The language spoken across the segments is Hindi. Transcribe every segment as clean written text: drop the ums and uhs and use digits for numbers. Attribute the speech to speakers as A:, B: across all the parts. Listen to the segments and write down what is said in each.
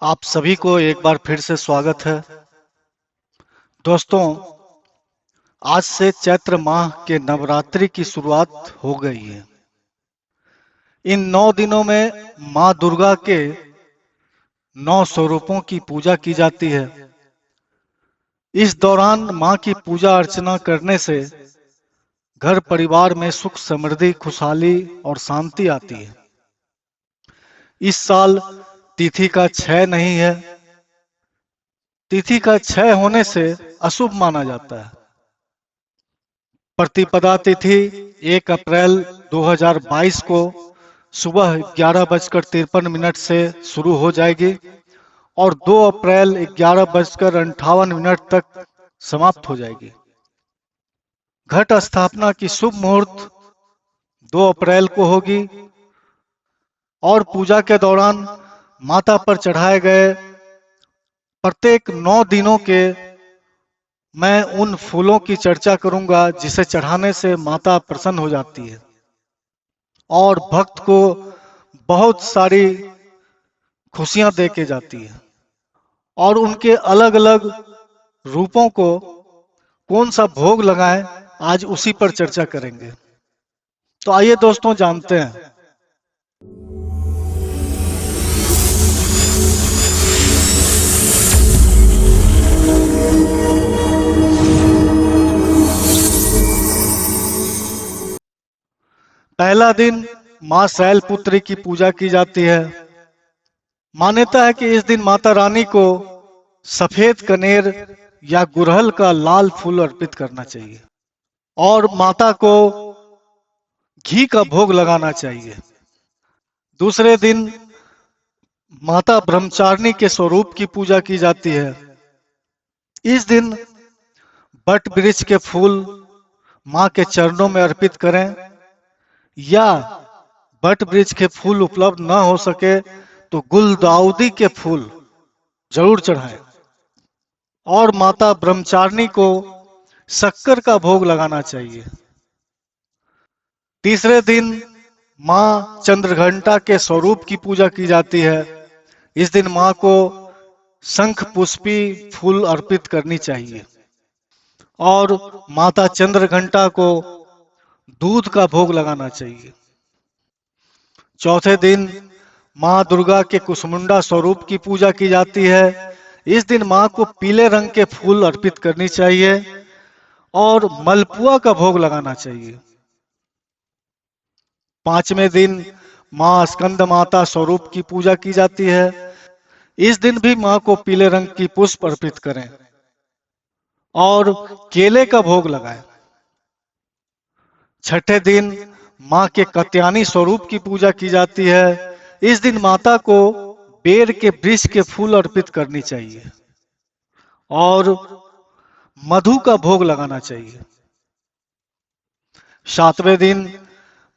A: आप सभी को एक बार फिर से स्वागत है। दोस्तों, आज से चैत्र माह के नवरात्रि की शुरुआत हो गई है। इन 9 दिनों में माँ दुर्गा के 9 स्वरूपों की पूजा की जाती है। इस दौरान माँ की पूजा अर्चना करने से घर परिवार में सुख समृद्धि खुशहाली और शांति आती है। इस साल तिथि का क्षय नहीं है। तिथि का क्षय होने से अशुभ माना जाता है। प्रतिपदा तिथि 1 अप्रैल 2022 को सुबह 11:53 से शुरू हो जाएगी और 2 अप्रैल 11:58 तक समाप्त हो जाएगी। घट स्थापना की शुभ मुहूर्त 2 अप्रैल को होगी और पूजा के दौरान माता पर चढ़ाए गए प्रत्येक 9 दिनों के मैं उन फूलों की चर्चा करूंगा जिसे चढ़ाने से माता प्रसन्न हो जाती है और भक्त को बहुत सारी खुशियां दे के जाती है। और उनके अलग अलग रूपों को कौन सा भोग लगाएं, आज उसी पर चर्चा करेंगे। तो आइए दोस्तों जानते हैं। पहला दिन मां शैलपुत्री की पूजा की जाती है। मान्यता है कि इस दिन माता रानी को सफेद कनेर या गुड़हल का लाल फूल अर्पित करना चाहिए और माता को घी का भोग लगाना चाहिए। दूसरे दिन माता ब्रह्मचारिणी के स्वरूप की पूजा की जाती है। इस दिन बट वृक्ष के फूल मां के चरणों में अर्पित करें या बट वृक्ष के फूल उपलब्ध न हो सके तो गुलदाउदी के फूल जरूर चढ़ाएं और माता ब्रह्मचारिणी को शक्कर का भोग लगाना चाहिए। तीसरे दिन मां चंद्रघंटा के स्वरूप की पूजा की जाती है। इस दिन मां को शंख पुष्पी फूल अर्पित करनी चाहिए और माता चंद्रघंटा को दूध का भोग लगाना चाहिए। चौथे दिन मां दुर्गा के कुसमुंडा स्वरूप की पूजा की जाती है। इस दिन मां को पीले रंग के फूल अर्पित करनी चाहिए और मलपुआ का भोग लगाना चाहिए। पांचवें दिन मां स्कंद माता स्वरूप की पूजा की जाती है। इस दिन भी मां को पीले रंग की पुष्प अर्पित करें और केले का भोग लगाएं। छठे दिन मां के कत्यानी स्वरूप की पूजा की जाती है। इस दिन माता को बेर के वृक्ष के फूल अर्पित करनी चाहिए और मधु का भोग लगाना चाहिए। सातवें दिन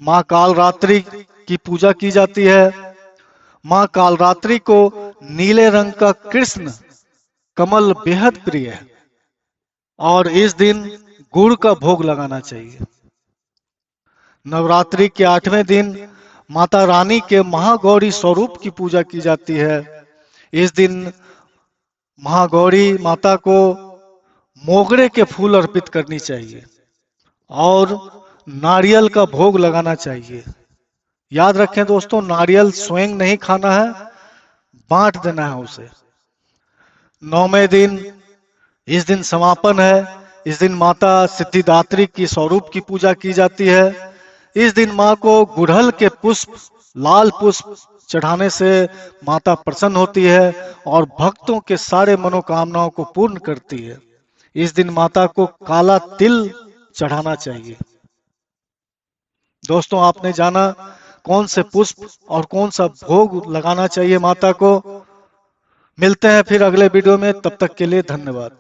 A: मां कालरात्रि की पूजा की जाती है। मां कालरात्रि को नीले रंग का कृष्ण कमल बेहद प्रिय है और इस दिन गुड़ का भोग लगाना चाहिए। नवरात्रि के 8वें दिन माता रानी के महागौरी स्वरूप की पूजा की जाती है। इस दिन महागौरी माता को मोगरे के फूल अर्पित करनी चाहिए और नारियल का भोग लगाना चाहिए। याद रखें दोस्तों, नारियल स्वयं नहीं खाना है, बांट देना है उसे। 9वें दिन इस दिन समापन है। इस दिन माता सिद्धिदात्री की स्वरूप की पूजा की जाती है। इस दिन मां को गुड़हल के पुष्प लाल पुष्प चढ़ाने से माता प्रसन्न होती है और भक्तों के सारे मनोकामनाओं को पूर्ण करती है। इस दिन माता को काला तिल चढ़ाना चाहिए। दोस्तों, आपने जाना कौन से पुष्प और कौन सा भोग लगाना चाहिए माता को। मिलते हैं फिर अगले वीडियो में, तब तक के लिए धन्यवाद।